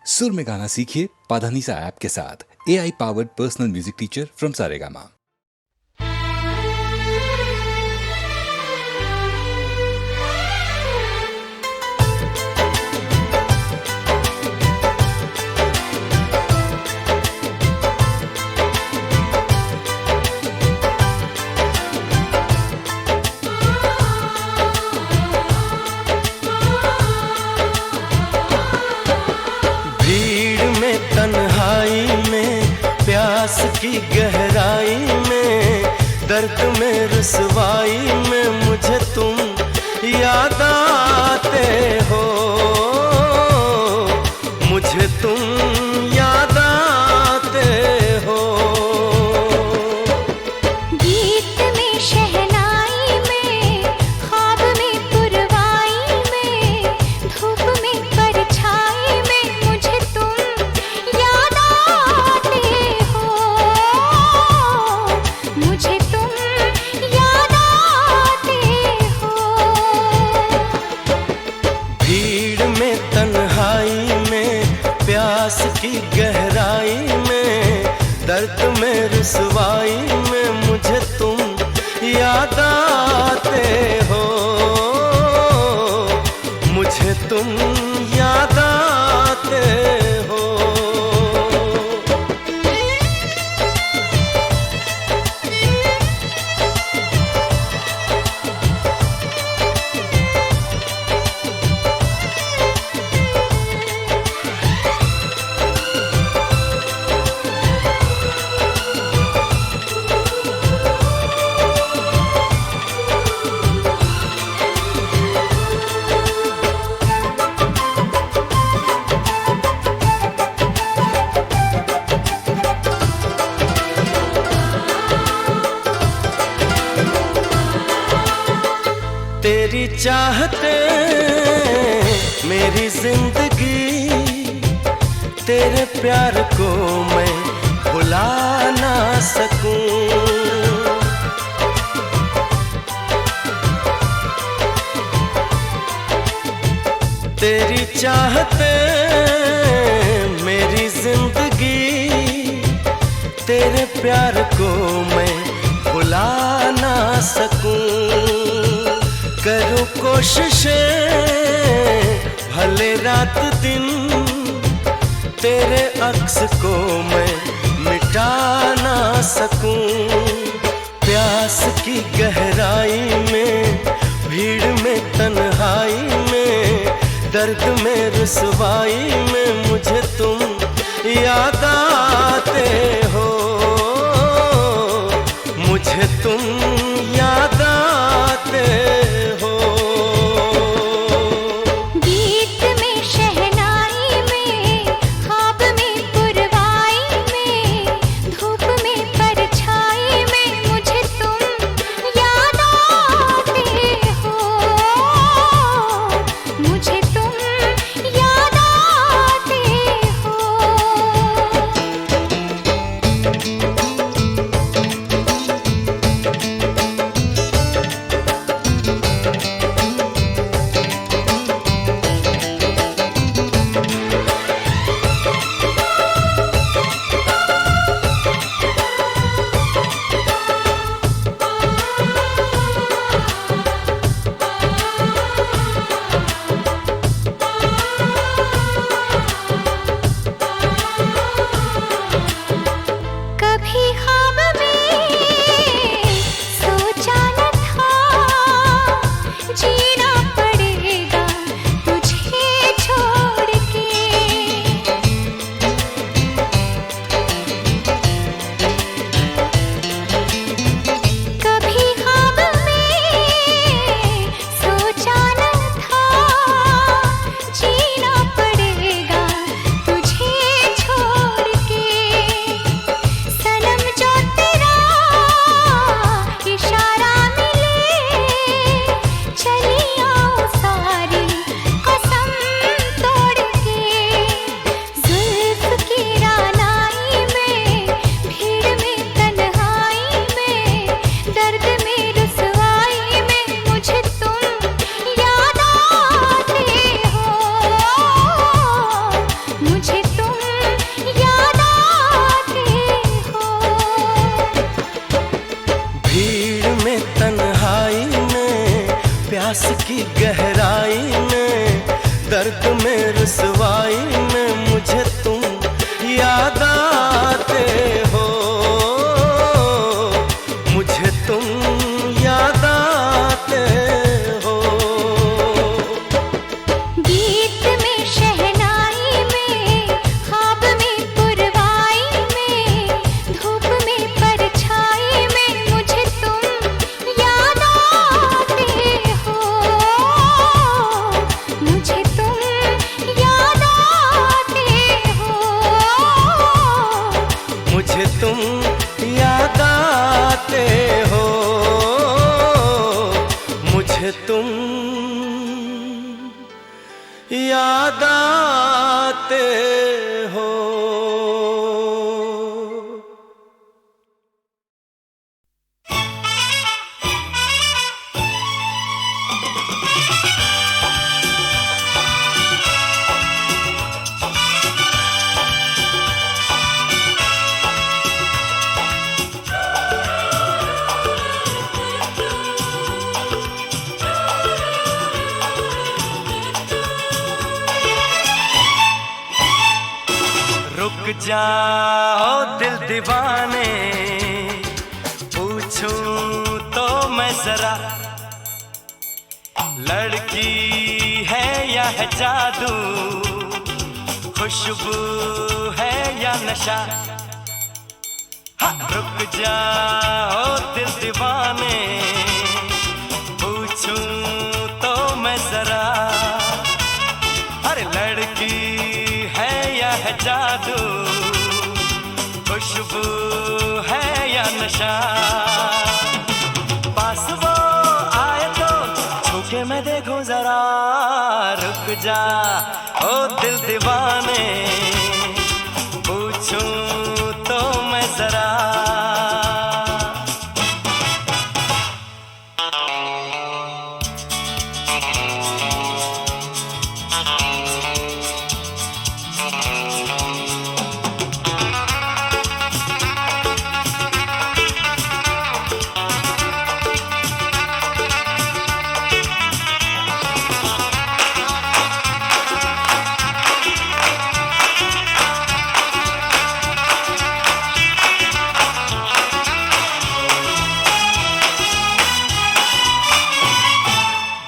सुर में गाना सीखिए पाधानीसा ऐप के साथ। AI powered personal music teacher from Saregama. तन्हाई में, प्यास की गहराई में, दर्द में रुसवाई में मुझे तुम याद आते हो, मुझे तुम याद आते हो। गीत में, शहनाई में, ख्वाब में, पुरवाई में, धूप में, परछाई में मुझे तुम याद आते हो, मुझे तुम याद आते हो। भीड़ में, तन्हाई में, प्यास की गहराई में, दर्द में रुसवाई में मुझे तुम याद आते हो, मुझे तुम याद आते हो। तेरी चाहते मेरी जिंदगी, तेरे प्यार को मैं भुला ना सकूं। तेरी चाहते मेरी जिंदगी, तेरे प्यार को मैं भुला ना सकूं। करूं कोशिशें भले रात दिन, तेरे अक्स को मैं मिटा ना सकूं। प्यास की गहराई में, भीड़ में, तन्हाई में, दर्द में रुसवाई में मुझे तुम याद आते हो, मुझे तुम याद आते हो। गीत में, शहनाई में, ख्वाब में, पुरवाई में, धूप में, परछाई में मुझे तुम याद आते हो, मुझे तुम याद आते की गहराई में, दर्द में रुसवाई में मुझे तुम याद आते हो, मुझे तुम याद आते हो। गीत में शहनाई में, ख्वाब में पुरवाई में, धूप में परछाई में मुझे तुम याद आते हो, मुझे तुम याद आते हो, मुझे तुम याद आते हो, मुझे तुम याद आते हो। रुक जाओ दिल दीवाने, पूछूं तो मैं जरा, लड़की है या है जादू, खुशबू है या नशा। हाँ, रुक जाओ दिल दीवाने, पूछूं तो मैं जरा, अरे लड़की है या है जादू, खुशबू है या नशा। पास वो आए तो छूके मैं देखूं जरा, रुक जा ओ दिल दीवाने, पूछूं तो मैं जरा।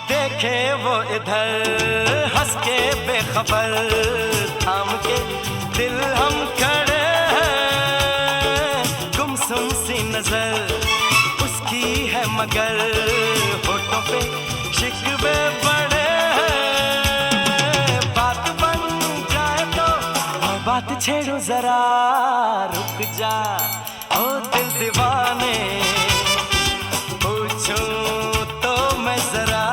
देखे वो इधर हंस के बेखबर, थाम के दिल हम खड़े हैं, गुमसुम सी नजर उसकी है मगर, होठों पे शिकवे बड़े हैं। बात बन जाए तो मैं बात छेड़ूं जरा, रुक जा ओ दिल दीवाने, पूछूं तो मैं जरा,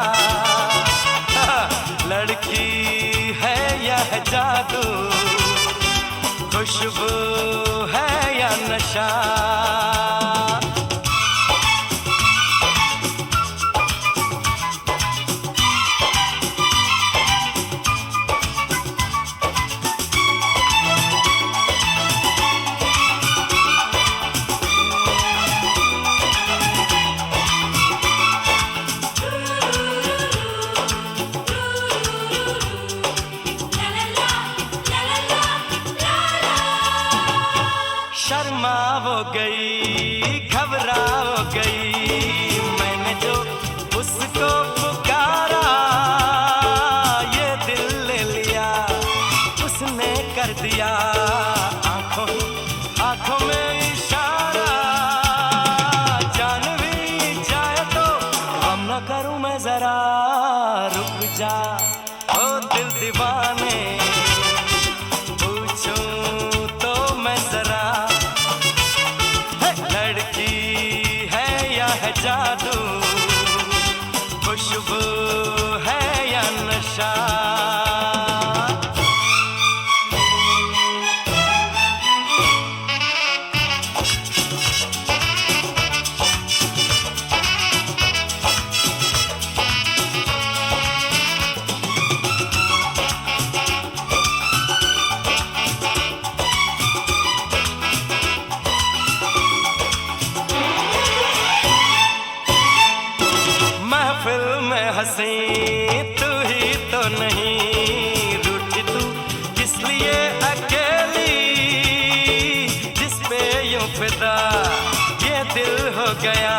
लड़की है या है जादू, खुशबू है या नशा। शर्मा वो गई, घबरा वो गई, मैंने जो उसको पुकारा, ये दिल ले लिया उसने कर दिया, आंखों में इशारा। जान भी जाए तो हम न करूं मैं जरा, रुक जा ओ दिल दीवाने, पूछूं तो मैं जरा, लड़की है या है जादू, खुशबू है या नशा। इसलिए अकेली जिस पे यूं फिदा ये दिल हो गया,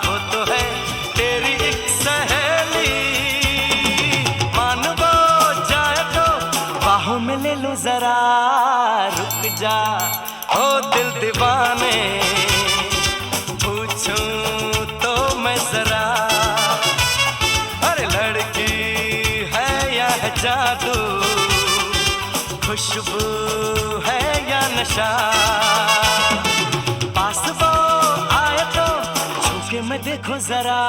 वो तो है तेरी एक सहेली। मान वो जाए तो बाहों में ले लो जरा, रुक जा ओ दिल दीवाने, पूछूं तो मैं जरा, अरे लड़की है या है जादू, खुशबू है या नशा, पास वो आए तो छूके मैं देखो जरा।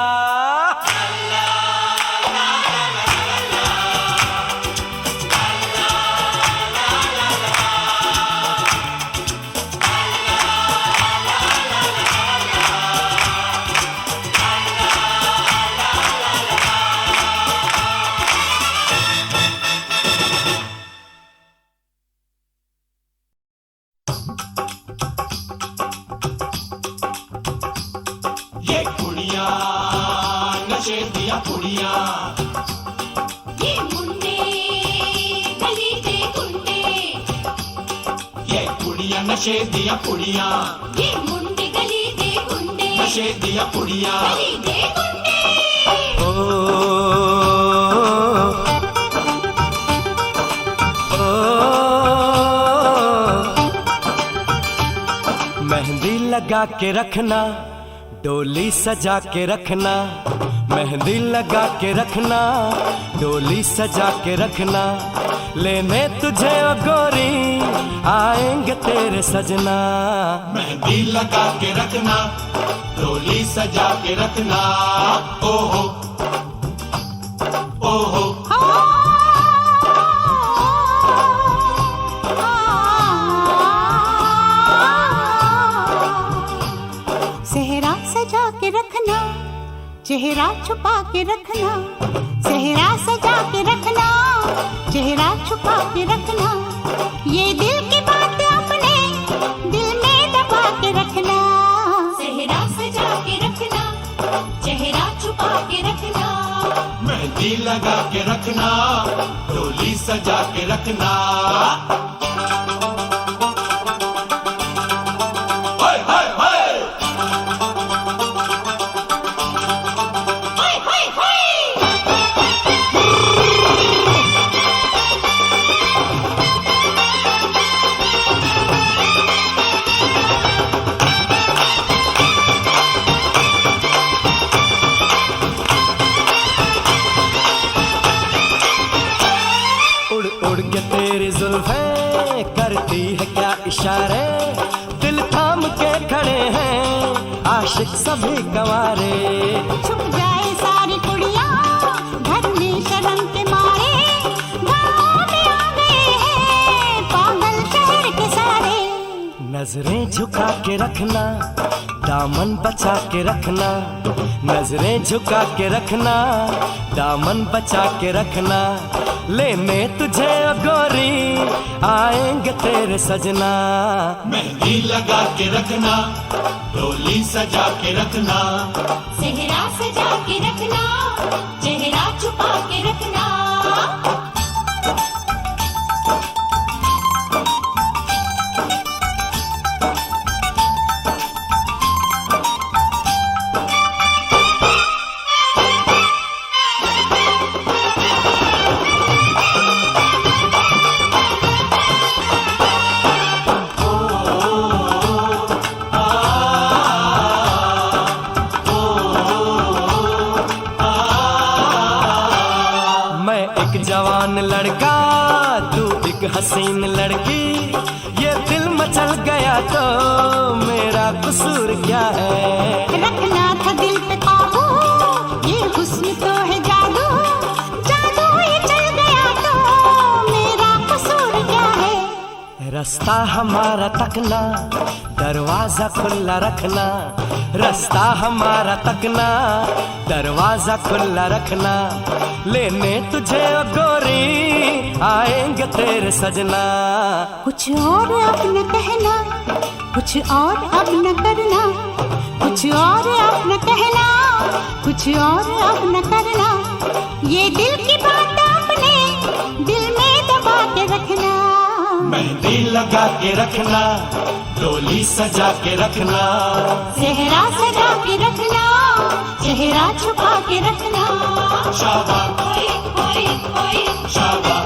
ये कुड़िया नशे दिया कुड़िया, ये मुंडे गली दे गुंडे, ये कुड़िया नशे दिया कुड़िया, ये मुंडे गली दे गुंडे, नशे दिया कुड़िया। गली दे गुंडे। मेहंदी लगा के रखना, डोली सजा के रखना, मेहंदी लगा के रखना, डोली सजा के रखना, लेने तुझे ओ गोरी आएंगे तेरे सजना। मेहंदी लगा के रखना, डोली सजा के रखना, ओहो ओहो। सेहरा सजा के रखना, चेहरा छुपा के रखना, सेहरा सजा के रखना, चेहरा छुपा के रखना, ये दिल की बात अपने दिल में दबा के रखना। सेहरा सजा के रखना, चेहरा छुपा के रखना, मेहंदी लगा के रखना, डोली सजा के रखना। हाय हाय हाय, हाय हाय हाय। उड़ उड़ के तेरी जुल्फें करती है क्या इशारे, दिल थाम के खड़े हैं आशिक सभी गंवारे। छुप जाए सारी कुड़ियाँ घर में शर्म के मारे, गाँव में आ गए हैं पागल शहर के सारे। नजरें झुका के रखना, दामन बचा के रखना, नजरें झुका के रखना, दामन बचा के रखना, लेने तुझे ओ गोरी आएंगे तेरे सजना। मेहंदी लगा के रखना, डोली सजा के रखना, सेहरा सजा के रखना, चेहरा छुपा के रखना। जवान लड़का तू एक हसीन लड़की, ये दिल मचल गया तो मेरा कसूर क्या है। रखना था दिल पे काबू, ये हुस्न तो है जादू, जादू ये चल गया तो मेरा कसूर क्या है। रास्ता हमारा तकना, दरवाजा खुला रखना, रास्ता हमारा तकना, दरवाजा खुला रखना, लेने तुझे ओ गोरी आएंगे तेरे सजना। कुछ और अब न कहना, कुछ और अब न करना, कुछ और अब न कहना, कुछ और अब न करना, ये दिल की बात अपने दिल में दबा के रखना। मेहंदी लगा के रखना, डोली सजा के रखना, सेहरा सजा के रखना, चेहरा छुपा के रखना। शाबाश शाबाश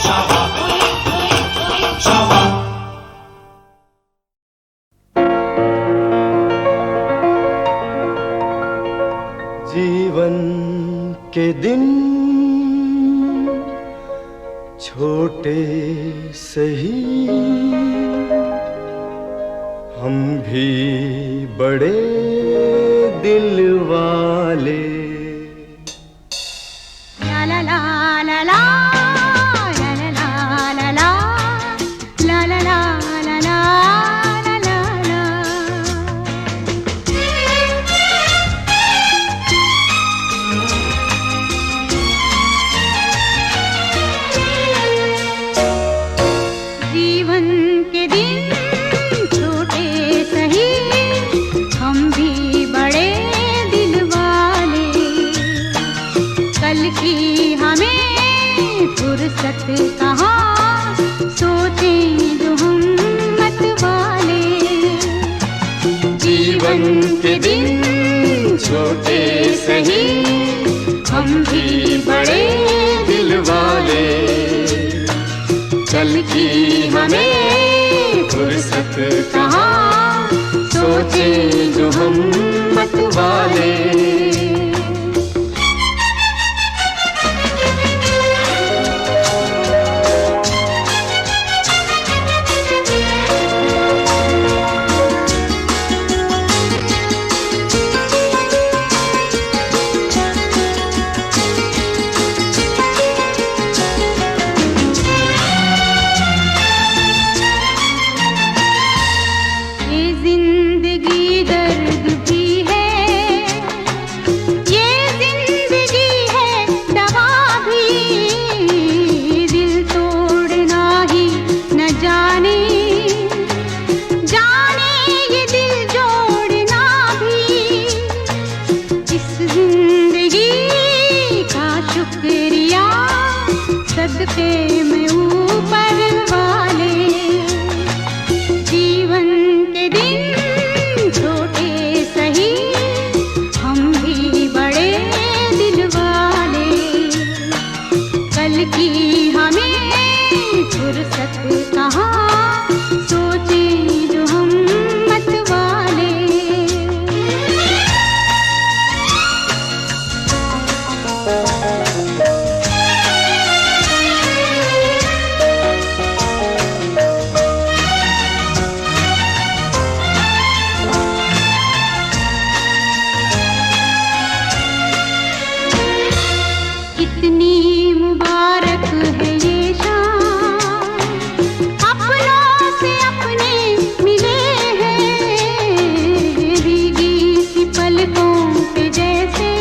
शाबाश शाबाश। जीवन के दिन छोटे सही, हम भी बड़े दिल वाले। ला ला ला ला ला ला ला ला ला ला ला ला ला ला ला ला। जीवन के दिन छोटे सही, हम भी बड़े दिल वाले। कल की हमें फुर्सत कहाँ, सोचें जो हम मत वाले। जीवन के दिन छोटे सही, हम भी बड़े दिल वाले। कल की हमें फुर्सत कहाँ, सोचे जो हम मत वाले। सदके में ऊपर वाले। जीवन के दिन छोटे सही, हम भी बड़े दिल वाले। कल की हमें फुर्सत कहाँ, सोचे जो हम मत वाले। कितनी मुबारक है ये शाम, अपनों से अपने मिले हैं। भीगी सी पलकों पे जैसे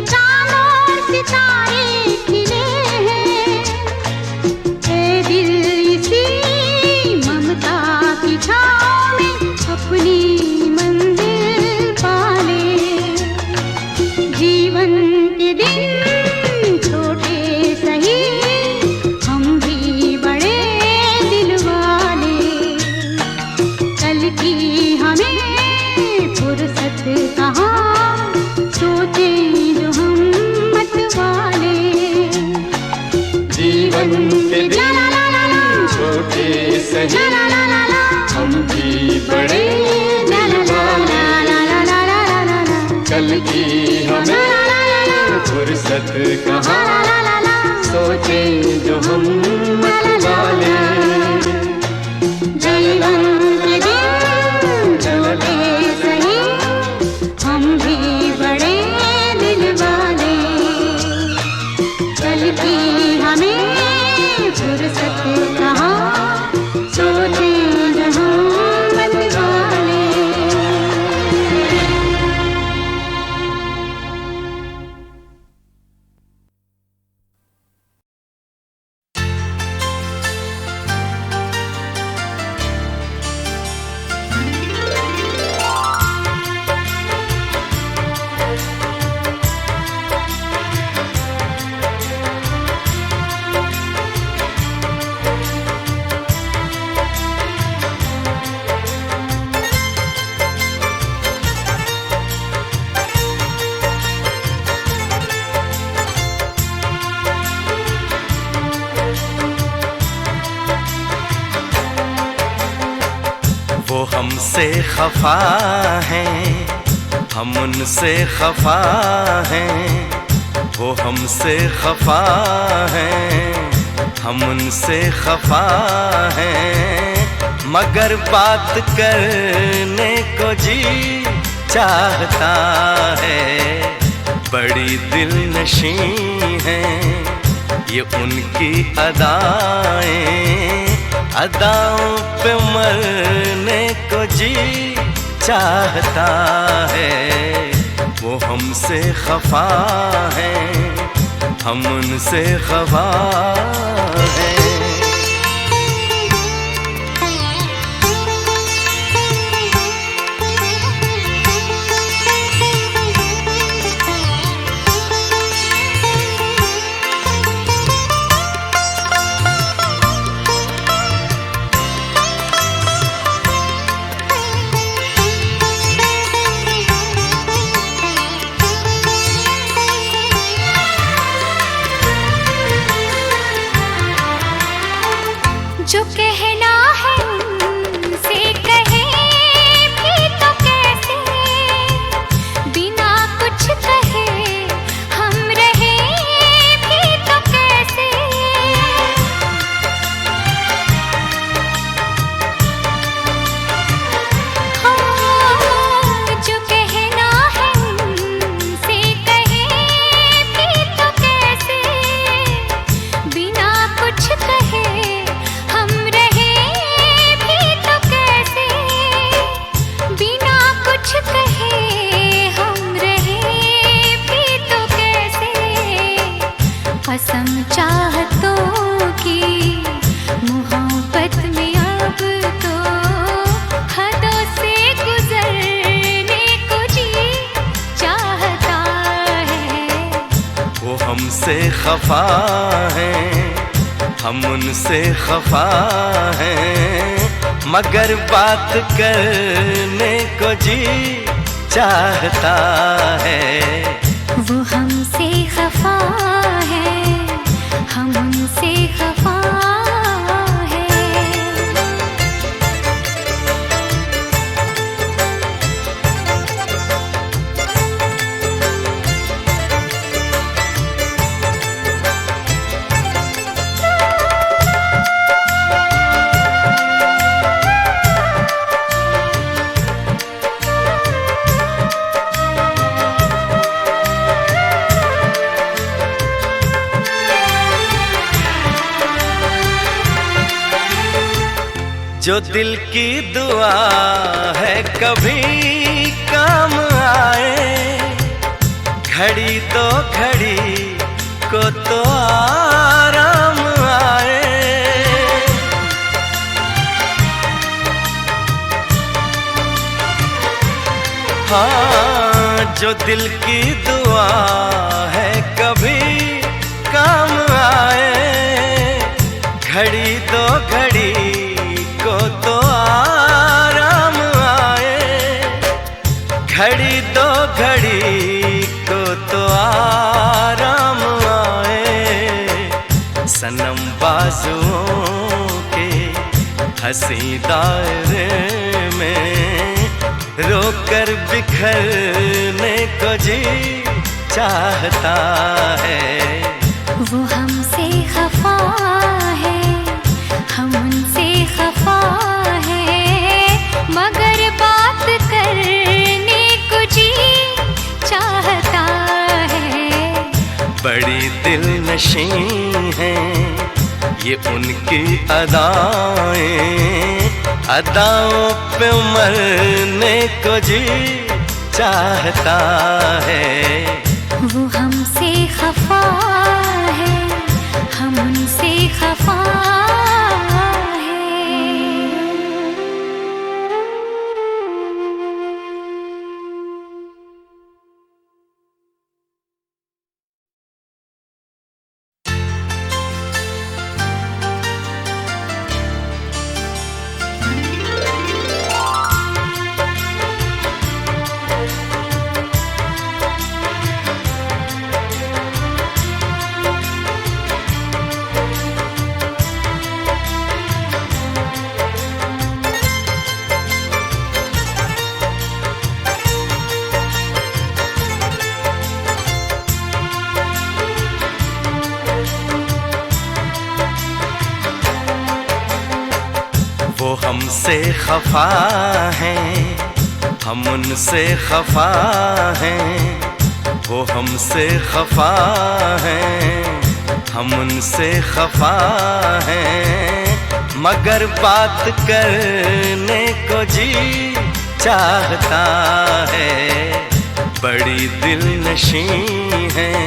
चांद और सितारे खिले हैं। ऐ दिल इसी ममता की छाँव में अपनी मंजिल पाले। जीवन के दिन छोटे सही, हम भी बड़े दिल वाले। कल की हमें फुर्सत कहाँ, सोचे जो हम मत वाले। जीवन के दिन छोटे सही, हम भी बड़े दिल वाले। कल की हमें फुर्सत कहाँ, सोचे जो हम मत वाले। जीवन के दिन छोटे सही, हम भी बड़े दिल वाले। कल की हमें फुर्सत हमसे खफा हैं, हम उनसे खफा हैं। वो हमसे खफा हैं, हम उनसे खफा हैं। मगर बात करने को जी चाहता है। बड़ी दिलनशी हैं ये उनकी अदाएं, अदाओं पे मरने को जी चाहता है। वो हमसे खफा हैं, हम उनसे खफा हैं। जो कहना है उनसे कहे भी तो कैसे, बिना कुछ कहे हम रहे भी तो कैसे। जो कहना है उनसे कहे भी तो कैसे, बिना कुछ कहे हम रहे भी तो कैसे। बिना कुछ कहे हम रहे भी तो कैसे। कसम चाहतों की मोहब्बत में अब तो हदों से गुजरने को जी चाहता है। वो हमसे खफा हैं, हम उनसे खफा हैं। मगर बात करने को जी चाहता है। वो हमसे खफा है, हम उनसे खफा है। जो दिल की दुआ है कभी काम आए, घड़ी तो घड़ी को तो आराम आए। हाँ, जो दिल की दुआ है कभी काम आए, घड़ी तो घड़ी को तो आराम आए। घड़ी दो घड़ी को तो आराम आए। सनम बाजुओं के हंसी दायरे में रोकर बिखरने को जी चाहता है। वो हमसे खफा है, हम उनसे खफा है। मगर बात करने को जी चाहता है। बड़ी दिलनशी हैं ये उनकी अदाएं, अदाओं पे मरने को जी चाहता है। वो हमसे खफा है, हम उनसे खफा है। हमसे खफा हैं, हम उनसे खफा हैं। वो हमसे खफा हैं, हम उनसे खफा हैं। मगर बात करने को जी चाहता है। बड़ी दिलनशी हैं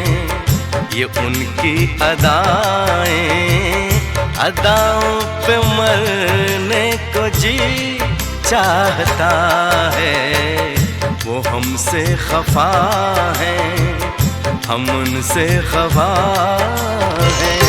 ये उनकी अदाएं, अदाओं पे मरने को जी चाहता है। वो हमसे खफा हैं, हम उनसे खफा हैं।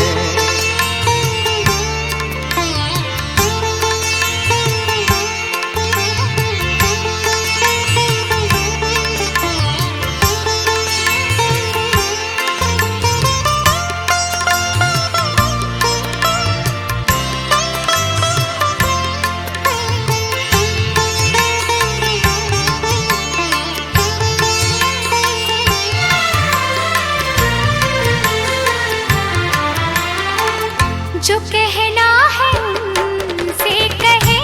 जो कहना है उनसे कहे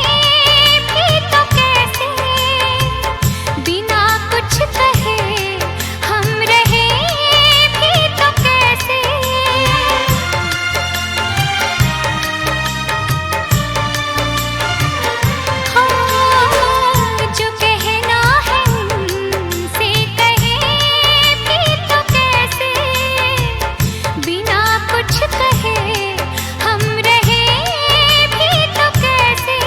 भी तो कैसे, बिना कुछ कहे हम रहे भी तो कैसे। हाँ, जो कहना है उनसे कहे भी तो कैसे, बिना कुछ कहे हम रहे भी तो कैसे।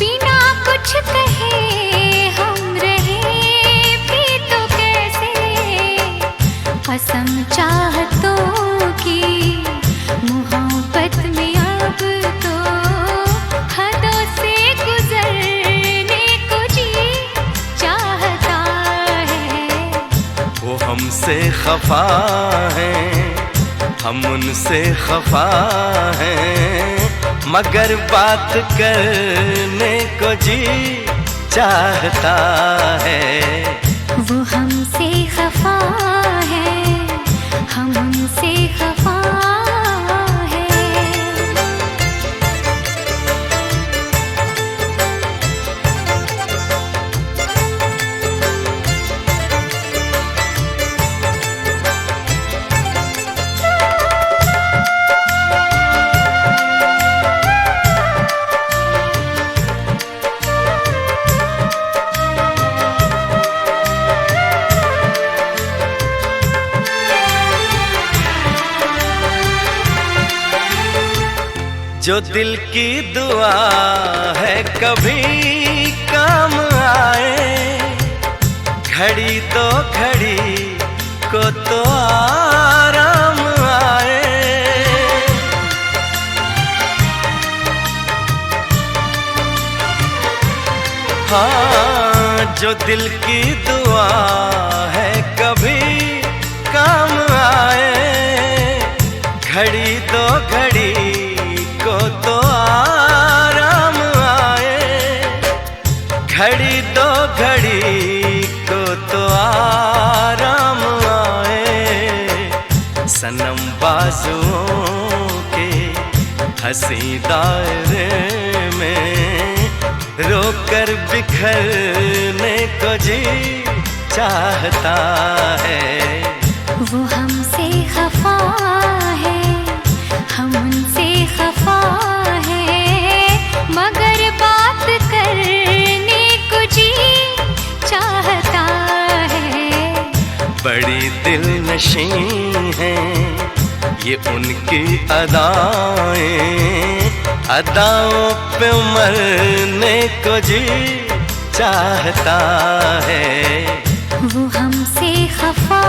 बिना कुछ कहे हम रहे भी तो कैसे। कसम चाहतों की मोहब्बत में अब तो हदों से गुजरने को जी चाहता है। वो हमसे खफा हैं, हम उनसे खफा हैं। मगर बात करने को जी चाहता है। वो हमसे खफा है, हम उनसे खफा है। जो दिल की दुआ है कभी काम आए, घड़ी तो घड़ी को तो आराम आए। हाँ, जो दिल की दुआ है कभी काम आए, घड़ी तो घड़ी को तो आराम आए। घड़ी दो घड़ी को तो आराम आए। सनम बाजुओं के हंसी दायरे में रोकर बिखरने को जी चाहता है। वो हमसे खफा है, हम उनसे खफा है। मगर बात करने को जी चाहता है। बड़ी दिलनशी हैं ये उनकी अदाएं, अदाओं पे मरने को जी चाहता है। वो हमसे खफा